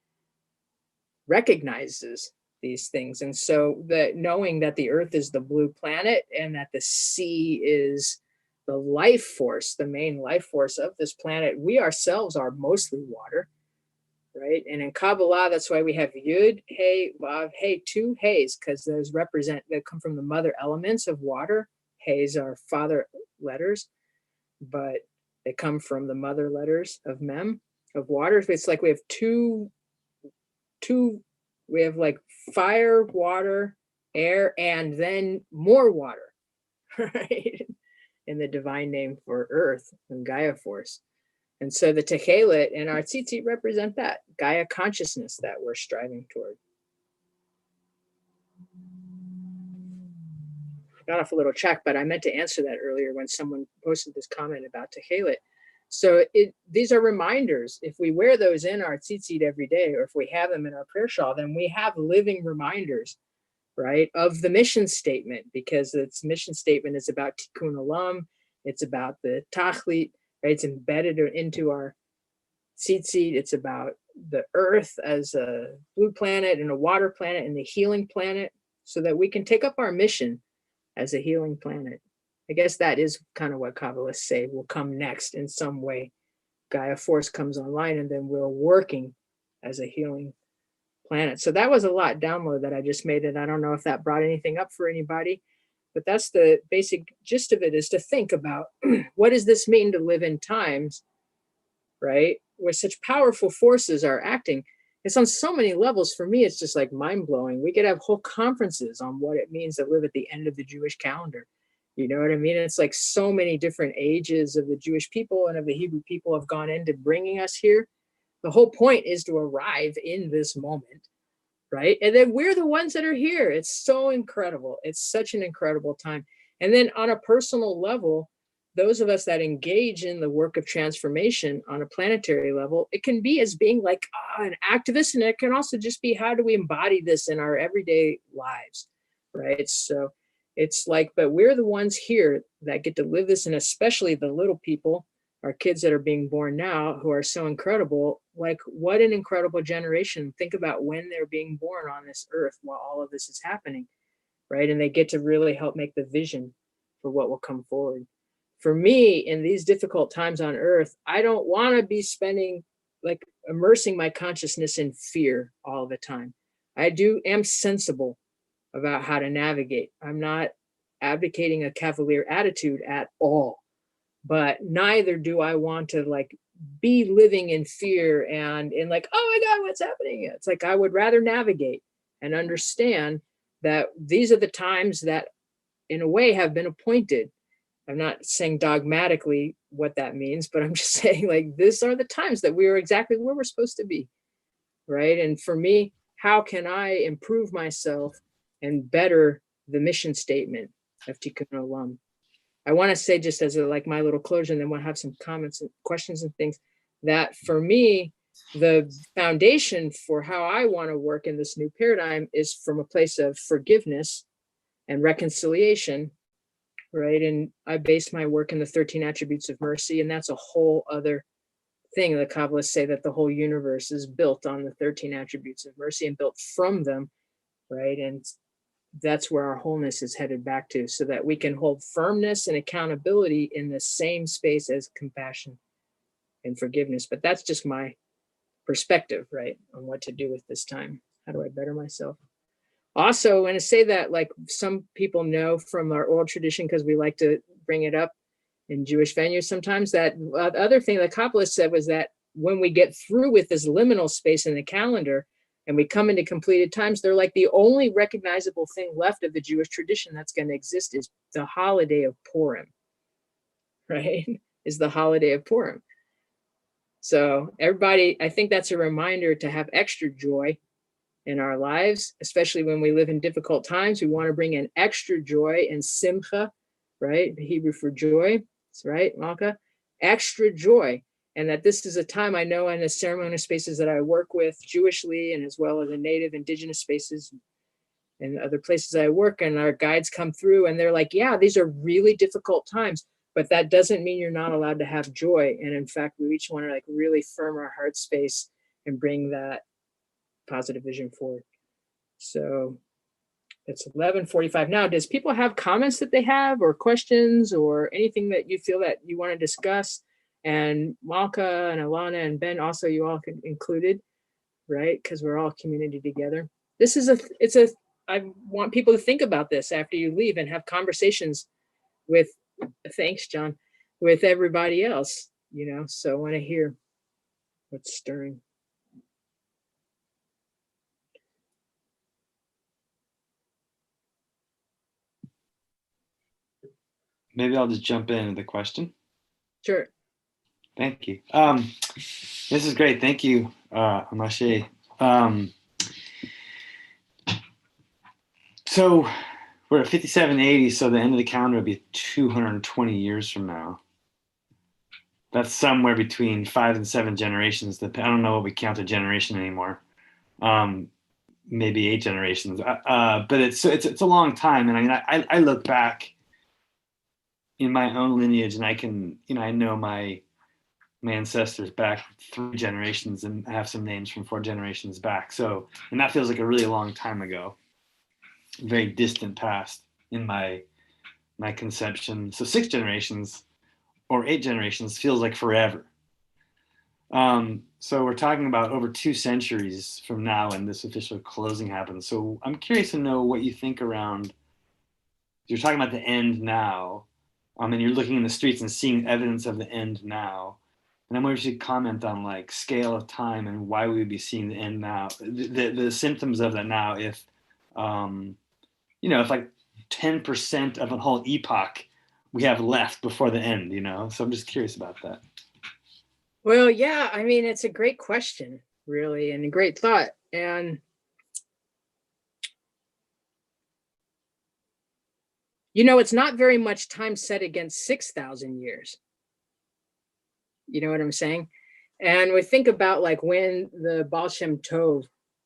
recognizes these things. And so that knowing that the earth is the blue planet and that the sea is the life force, the main life force of this planet, we ourselves are mostly water, right? And in Kabbalah, that's why we have Yud, Hey, Vav, Hey, two Heys, because those represent, they come from the mother elements of water. Heys are father letters, but they come from the mother letters of Mem, of water. It's like we have two, we have like fire, water, air, and then more water, right? In the divine name for earth and Gaia force. And so the Techelet and our tzitzit represent that Gaia consciousness that we're striving toward. Got off a little check, but I meant to answer that earlier when someone posted this comment about Techelet. So these are reminders. If we wear those in our tzitzit every day, or if we have them in our prayer shawl, then we have living reminders, right, of the mission statement, because its mission statement is about tikkun olam. It's about the tachlit, right? It's embedded into our tzitzit. It's about the earth as a blue planet and a water planet and the healing planet, so that we can take up our mission as a healing planet. I guess that is kind of what Kabbalists say will come next in some way. Gaia force comes online, and then we're working as a healing planet. So that was a lot download that I just made, and I don't know if that brought anything up for anybody, but that's the basic gist of it, is to think about what does this mean to live in times, right, where such powerful forces are acting. It's on so many levels. For me, it's just like mind-blowing. We could have whole conferences on what it means to live at the end of the Jewish calendar. You know what I mean? It's like so many different ages of the Jewish people and of the Hebrew people have gone into bringing us here. The whole point is to arrive in this moment, right? And then we're the ones that are here. It's so incredible. It's such an incredible time. And then on a personal level, those of us that engage in the work of transformation on a planetary level, it can be as being like an activist, and it can also just be, how do we embody this in our everyday lives, right? So it's like, but we're the ones here that get to live this, and especially the little people, our kids that are being born now, who are so incredible. Like, what an incredible generation. Think about when they're being born on this earth while all of this is happening, right? And they get to really help make the vision for what will come forward. For me, in these difficult times on earth, I don't want to be spending, like, immersing my consciousness in fear all the time. I am sensible about how to navigate. I'm not advocating a cavalier attitude at all, but neither do I want to like be living in fear and in like, oh my God, what's happening? It's like, I would rather navigate and understand that these are the times that in a way have been appointed I'm not saying dogmatically what that means, but I'm just saying like, these are the times that we are exactly where we're supposed to be, right? And for me, how can I improve myself and better the mission statement of Tikkun Olam? I want to say, just as a, like my little closure, and then we'll have some comments and questions and things, that for me, the foundation for how I want to work in this new paradigm is from a place of forgiveness and reconciliation, right? And I base my work in the 13 attributes of mercy, and that's a whole other thing. The Kabbalists say that the whole universe is built on the 13 attributes of mercy and built from them, right? And that's where our wholeness is headed back to, so that we can hold firmness and accountability in the same space as compassion and forgiveness. But that's just my perspective, right, on what to do with this time. How do I better myself? Also, I want to say that, like, some people know from our oral tradition, because we like to bring it up in Jewish venues sometimes, that the other thing the Kabbalists said was that when we get through with this liminal space in the calendar and we come into completed times, they're like, the only recognizable thing left of the Jewish tradition that's going to exist is the holiday of Purim, right? Is the holiday of Purim. So everybody, I think that's a reminder to have extra joy in our lives, especially when we live in difficult times. We want to bring in extra joy and simcha, right? The Hebrew for joy, that's right, Malka, extra joy. And that this is a time, I know in the ceremonial spaces that I work with, jewishly, and as well as in native indigenous spaces and other places I work, and our guides come through and they're like, yeah, these are really difficult times, but that doesn't mean you're not allowed to have joy. And in fact, we each want to like really firm our heart space and bring that positive vision forward. So it's 11:45 now. Does people have comments that they have, or questions, or anything that you feel that you want to discuss? And Malka and Alana and Ben, also you all included, right? Because we're all community together. This is I want people to think about this after you leave and have conversations with, thanks, John, with everybody else, you know, so I want to hear what's stirring. Maybe I'll just jump into the question. Sure. Thank you. This is great. Thank you, Amashe. So we're at 5780, so the end of the calendar will be 220 years from now. That's somewhere between 5 and 7 generations. I don't know what we count a generation anymore. Maybe 8 generations. But it's a long time. And I mean, I look back in my own lineage, and I can, you know, I know my ancestors back 3 generations, and I have some names from 4 generations back. So, and that feels like a really long time ago, very distant past in my conception. So 6 generations or 8 generations feels like forever. So we're talking about over 2 centuries from now when this official closing happens. So I'm curious to know what you think around, you're talking about the end now, and you're looking in the streets and seeing evidence of the end now. And I'm wondering if you could comment on like scale of time and why we would be seeing the end now, the symptoms of that now, if, you know, if like 10% of a whole epoch we have left before the end, you know? So I'm just curious about that. Well, yeah, I mean, it's a great question, really, and a great thought. And you know, it's not very much time set against 6,000 years. You know what I'm saying? And we think about like when the Baal Shem Tov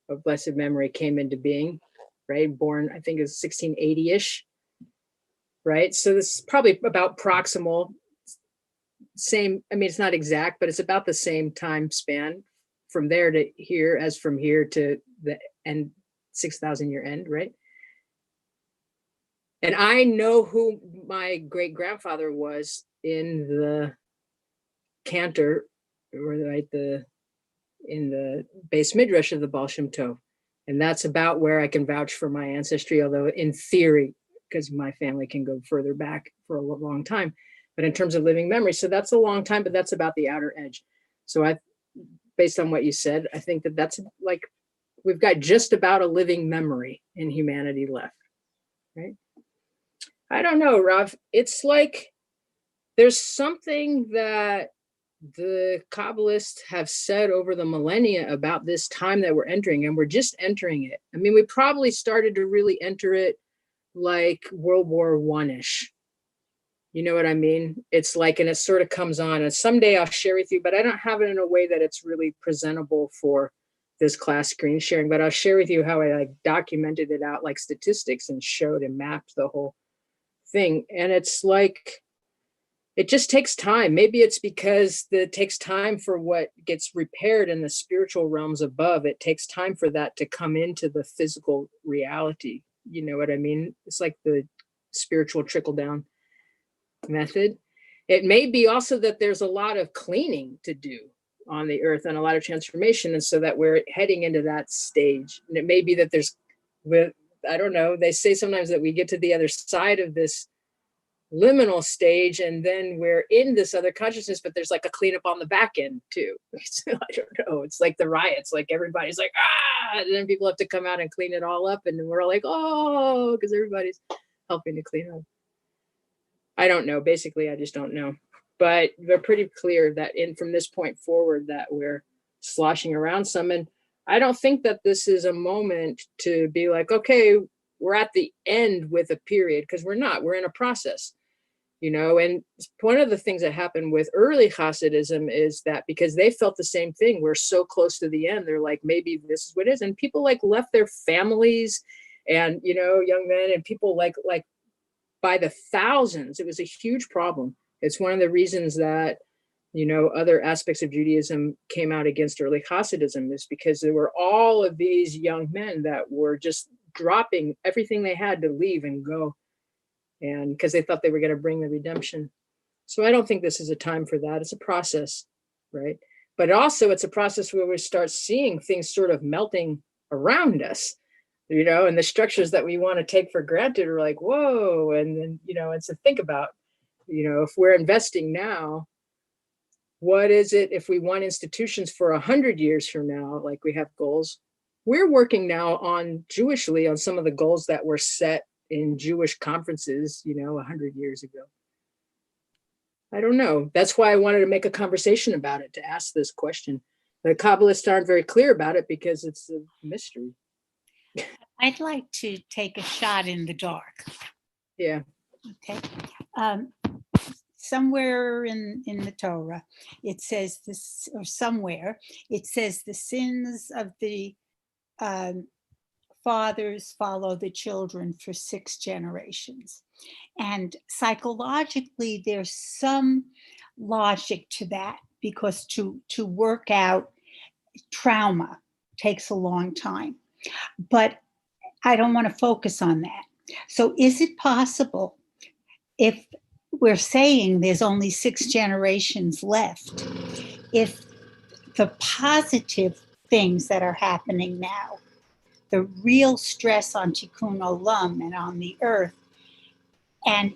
of blessed memory came into being, right? Born, I think it's 1680-ish, right? So this is probably about proximal, same, I mean, it's not exact, but it's about the same time span from there to here as from here to the end, 6,000 year end, right? And I know who my great grandfather was in the cantor, or right, in the base midrash of the Baal Shem Tov. And that's about where I can vouch for my ancestry, although in theory, because my family can go further back for a long time, but in terms of living memory, so that's a long time, but that's about the outer edge. So based on what you said, I think that that's like, we've got just about a living memory in humanity left, right? I don't know, Rav. It's like, there's something that the Kabbalists have said over the millennia about this time that we're entering, and we're just entering it. I mean, we probably started to really enter it like World War I-ish. You know what I mean? It's like, and it sort of comes on, and someday I'll share with you, but I don't have it in a way that it's really presentable for this class screen sharing, but I'll share with you how I like documented it out like statistics and showed and mapped the whole thing. And it's like, it just takes time. Maybe it's because it takes time for what gets repaired in the spiritual realms above. It takes time for that to come into the physical reality. You know what I mean? It's like the spiritual trickle down method. It may be also that there's a lot of cleaning to do on the earth and a lot of transformation. And so that we're heading into that stage. And it may be that there's, I don't know, they say sometimes that we get to the other side of this liminal stage and then we're in this other consciousness, but there's like a cleanup on the back end too. I don't know. It's like the riots, like everybody's like, and then people have to come out and clean it all up. And then we're all like, oh, because everybody's helping to clean up. I don't know. Basically, I just don't know. But we're pretty clear that from this point forward that we're sloshing around some. And I don't think that this is a moment to be like, okay, we're at the end with a period, because we're not. We're in a process, you know. And one of the things that happened with early Hasidism is that because they felt the same thing, we're so close to the end, they're like, maybe this is what it is. And people like left their families and, you know, young men and people like by the thousands. It was a huge problem. It's one of the reasons that, you know, other aspects of Judaism came out against early Hasidism, is because there were all of these young men that were just dropping everything they had to leave and go, and because they thought they were going to bring the redemption. So I don't think this is a time for that. It's a process, right? But also it's a process where we start seeing things sort of melting around us, you know, and the structures that we want to take for granted are like, whoa. And then, you know, and so think about, you know, if we're investing now, what is it if we want institutions for 100 years from now, like we have goals? We're working now on jewishly on some of the goals that were set in Jewish conferences, you know, 100 years ago. I don't know. That's why I wanted to make a conversation about it, to ask this question. The Kabbalists aren't very clear about it because it's a mystery. I'd like to take a shot in the dark. Yeah. Okay. Somewhere in the Torah, it says this, or somewhere, it says the sins of the fathers follow the children for 6 generations. And psychologically, there's some logic to that, because to work out trauma takes a long time. But I don't want to focus on that. So is it possible, if we're saying there's only 6 generations left, if the positive things that are happening now, the real stress on Tikkun Olam and on the earth, and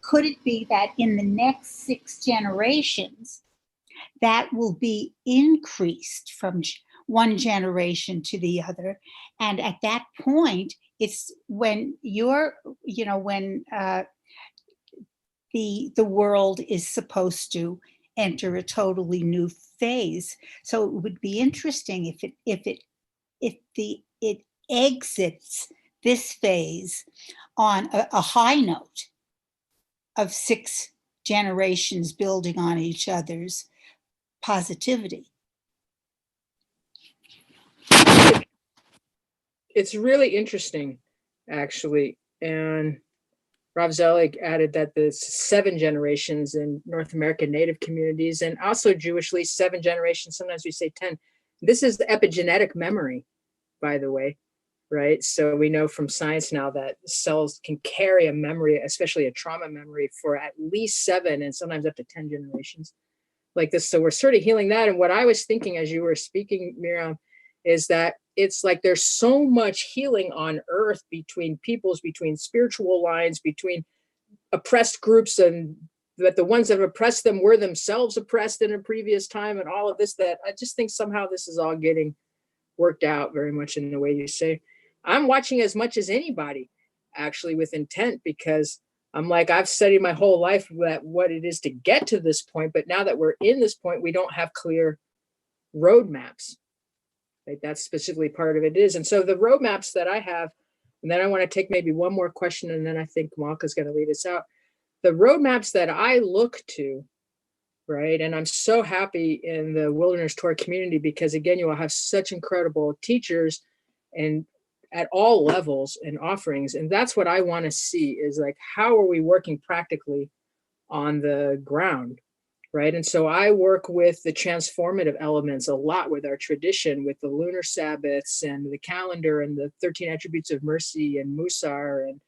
could it be that in the next 6 generations, that will be increased from one generation to the other? And at that point, it's when you're, you know, when the world is supposed to enter a totally new phase. So it would be interesting if it exits this phase on a high note of 6 generations building on each other's positivity. It's really interesting, actually. And Rav Zelig added that there's 7 generations in North American Native communities, and also Jewishly 7 generations. Sometimes we say 10. This is the epigenetic memory, by the way, right? So we know from science now that cells can carry a memory, especially a trauma memory, for at least 7 and sometimes up to 10 generations like this. So we're sort of healing that. And what I was thinking as you were speaking, Miriam, is that it's like there's so much healing on earth between peoples, between spiritual lines, between oppressed groups, and that the ones that have oppressed them were themselves oppressed in a previous time, and all of this, that I just think somehow this is all getting worked out very much in the way you say. I'm watching as much as anybody, actually, with intent, because I'm like, I've studied my whole life what it is to get to this point, but now that we're in this point, we don't have clear roadmaps. Right? That's specifically part of it is. And so the roadmaps that I have, and then I want to take maybe one more question, and then I think Malka's going to lead us out. The roadmaps that I look to, right? And I'm so happy in the Wilderness Tour community because again, you will have such incredible teachers and at all levels and offerings. And that's what I want to see is like, how are we working practically on the ground, right? And so I work with the transformative elements a lot with our tradition, with the lunar Sabbaths and the calendar and the 13 attributes of mercy and Musar and,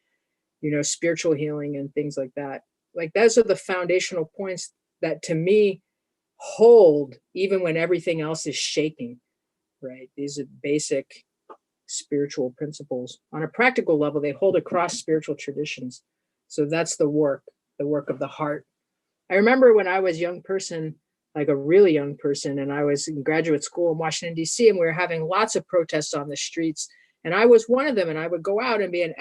you know, spiritual healing and things like that. Like those are the foundational points that to me hold even when everything else is shaking, right? These are basic spiritual principles. On a practical level, they hold across spiritual traditions. So that's the work of the heart. I remember when I was a young person, like a really young person, and I was in graduate school in Washington, D.C., and we were having lots of protests on the streets. And I was one of them, and I would go out and be an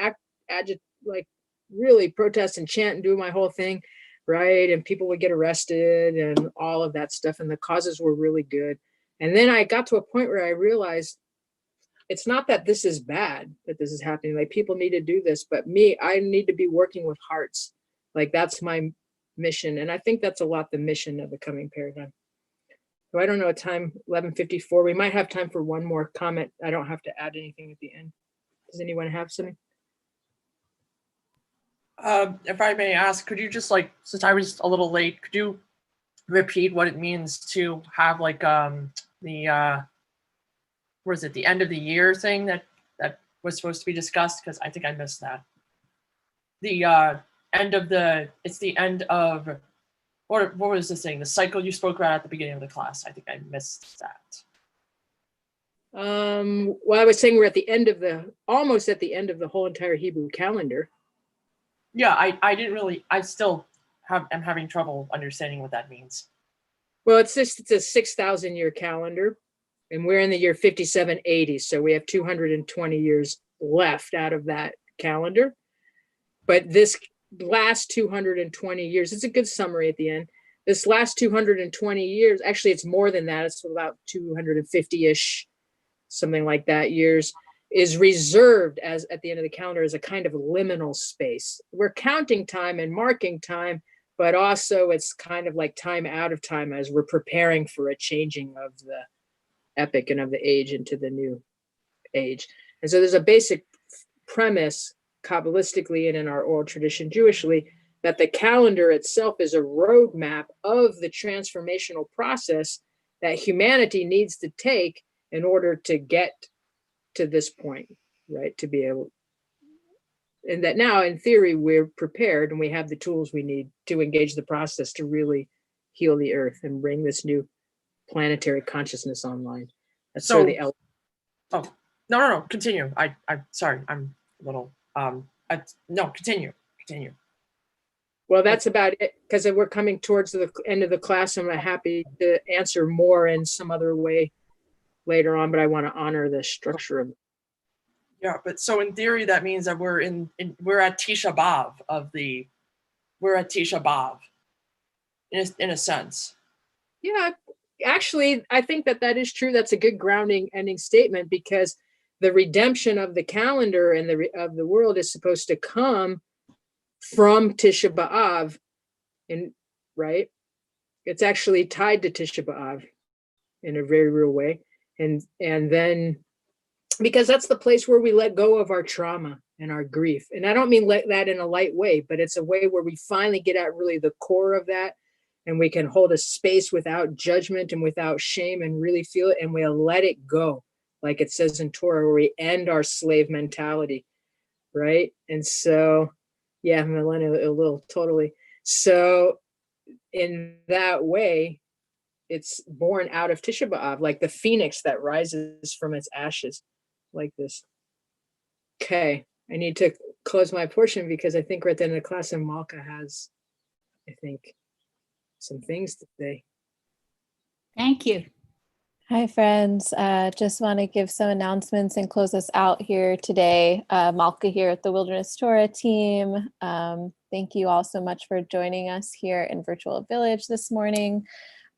like really protest and chant and do my whole thing, right? And people would get arrested and all of that stuff, and the causes were really good. And then I got to a point where I realized it's not that this is bad, that this is happening. Like people need to do this, but I need to be working with hearts. Like that's my mission. And I think that's a lot the mission of the coming paradigm. So I don't know, time 11:54. We might have time for one more comment. I don't have to add anything at the end. Does anyone have something? If I may ask, could you just like, since I was a little late, could you repeat what it means to have like the what is it, the end of the year thing that was supposed to be discussed? Because I think I missed that. The it's the end of, what was this thing? The cycle you spoke about at the beginning of the class. I think I missed that. Well, I was saying we're at the end of almost at the end of the whole entire Hebrew calendar. Yeah, I didn't really, I still am having trouble understanding what that means. Well, it's a 6,000 year calendar. And we're in the year 5780. So we have 220 years left out of that calendar. But this last 220 years, it's a good summary at the end. This last 220 years, actually, it's more than that. It's about 250-ish, something like that, years, is reserved as at the end of the calendar as a kind of liminal space. We're counting time and marking time, but also it's kind of like time out of time as we're preparing for a changing of the epic and of the age into the new age. And so there's a basic premise Kabbalistically and in our oral tradition Jewishly that the calendar itself is a roadmap of the transformational process that humanity needs to take in order to get to this point, right? To be able, and that now in theory we're prepared and we have the tools we need to engage the process to really heal the earth and bring this new planetary consciousness online. That's So, sort of the no, continue. I'm sorry, I'm a little no, continue. Well, that's about it, because we're coming towards the end of the class. I'm happy to answer more in some other way later on, but I want to honor the structure of. Yeah, but so in theory that means that we're at Tisha B'Av we're at Tisha B'Av in a sense. Yeah, actually, I think that is true. That's a good grounding ending statement, because the redemption of the calendar and of the world is supposed to come from Tisha B'Av, and right, it's actually tied to Tisha B'Av in a very real way, and then because that's the place where we let go of our trauma and our grief. And I don't mean let that in a light way, but it's a way where we finally get at really the core of that, and we can hold a space without judgment and without shame and really feel it, and we'll let it go, like it says in Torah, where we end our slave mentality, right? And so, yeah, Milena, a little totally. So in that way, it's born out of Tisha B'Av, like the phoenix that rises from its ashes, like this. Okay, I need to close my portion because I think we're at the end of the class and Malka has, I think, some things to say. Thank you. Hi, friends. Just want to give some announcements and close us out here today. Malka here at the Wilderness Torah team. thank you all so much for joining us here in Virtual Village this morning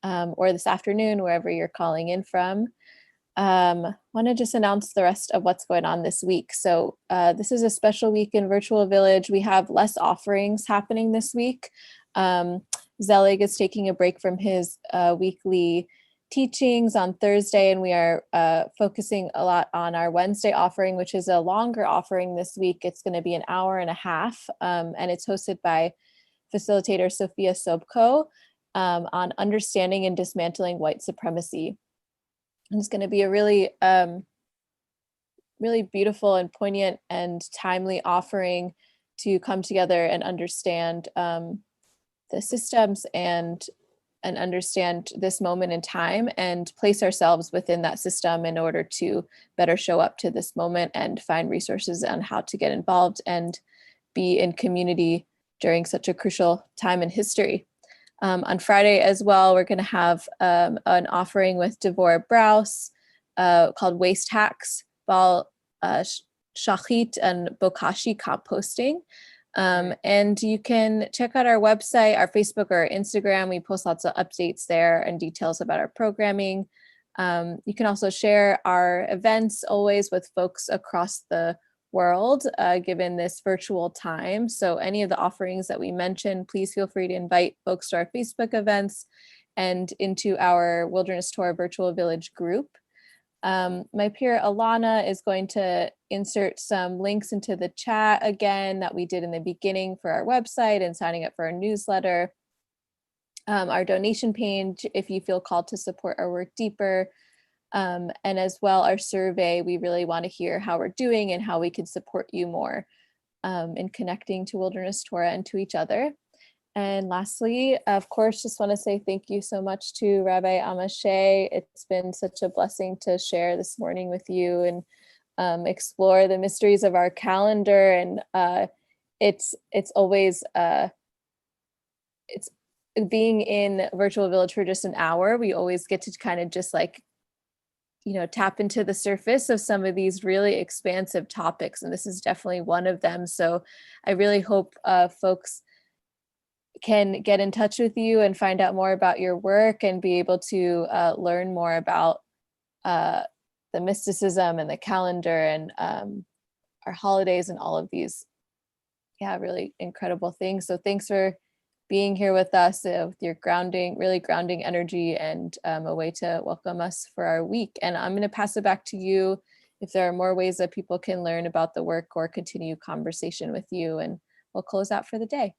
or this afternoon, wherever you're calling in from. Want to just announce the rest of what's going on this week. So this is a special week in Virtual Village. We have less offerings happening this week. Zelig is taking a break from his weekly teachings on Thursday, and we are focusing a lot on our Wednesday offering, which is a longer offering this week. It's going to be an hour and a half, and it's hosted by facilitator Sophia Sobko on understanding and dismantling white supremacy. And it's going to be a really, really beautiful and poignant and timely offering to come together and understand the systems and understand this moment in time and place ourselves within that system in order to better show up to this moment and find resources on how to get involved and be in community during such a crucial time in history. On Friday as well, we're going to have an offering with Devorah Browse called Waste Hacks, Bal Shachit and Bokashi composting. And you can check out our website, our Facebook or Instagram. We post lots of updates there and details about our programming. You can also share our events always with folks across the world, given this virtual time. So any of the offerings that we mentioned, please feel free to invite folks to our Facebook events and into our Wilderness Tour Virtual Village group. My peer Alana is going to insert some links into the chat again that we did in the beginning for our website and signing up for our newsletter. Our donation page, if you feel called to support our work deeper. And as well, our survey, we really want to hear how we're doing and how we can support you more in connecting to Wilderness Torah and to each other. And lastly, of course, just want to say thank you so much to Rabbi Amashe. It's been such a blessing to share this morning with you and explore the mysteries of our calendar. And it's always, it's being in Virtual Village for just an hour, we always get to kind of just like, you know, tap into the surface of some of these really expansive topics. And this is definitely one of them. So I really hope folks can get in touch with you and find out more about your work and be able to learn more about the mysticism and the calendar and our holidays and all of these, really incredible things. So thanks for being here with us with your really grounding energy and a way to welcome us for our week. And I'm going to pass it back to you if there are more ways that people can learn about the work or continue conversation with you, and we'll close out for the day.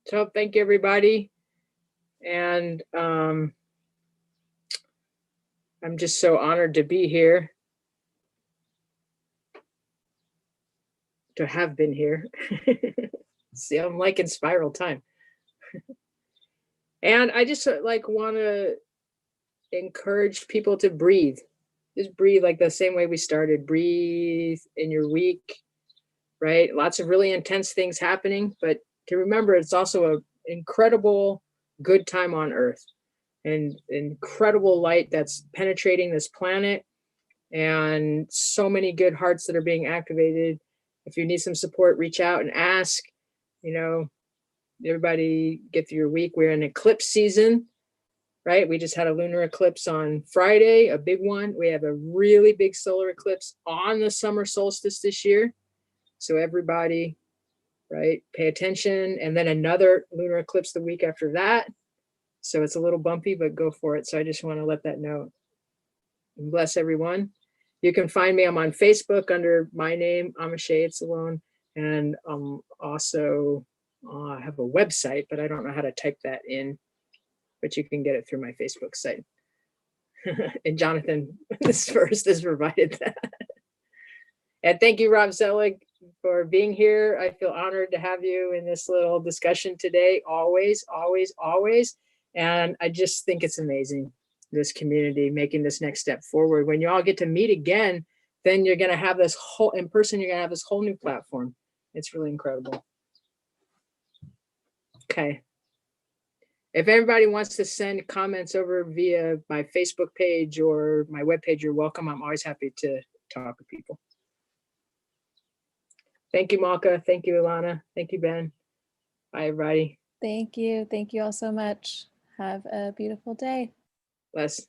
So thank you, everybody. And I'm just so honored to be here, to have been here. See, I'm like in spiral time. And I just want to encourage people to breathe. Just breathe like the same way we started. Breathe in your week, right? Lots of really intense things happening, but to remember it's also an incredible good time on Earth and incredible light that's penetrating this planet and so many good hearts that are being activated. If you need some support, reach out and ask. Everybody get through your week. We're in eclipse season, right? We just had a lunar eclipse on Friday, a big one. We have a really big solar eclipse on the summer solstice this year. So everybody, right, pay attention. And then another lunar eclipse the week after that. So it's a little bumpy, but go for it. So I just want to let that know. And bless everyone. You can find me. I'm on Facebook under my name, Amashe Itzalon. And also I have a website, but I don't know how to type that in. But you can get it through my Facebook site. And Jonathan this first has provided that. And thank you, Rob Zelig, for being here. I feel honored to have you in this little discussion today. Always, always, always. And I just think it's amazing, this community making this next step forward. When you all get to meet again, then you're going to have this whole, in person, you're going to have this whole new platform. It's really incredible. Okay. If everybody wants to send comments over via my Facebook page or my webpage, you're welcome. I'm always happy to talk with people. Thank you, Malka. Thank you, Ilana. Thank you, Ben. Bye, everybody. Thank you. Thank you all so much. Have a beautiful day. Bless.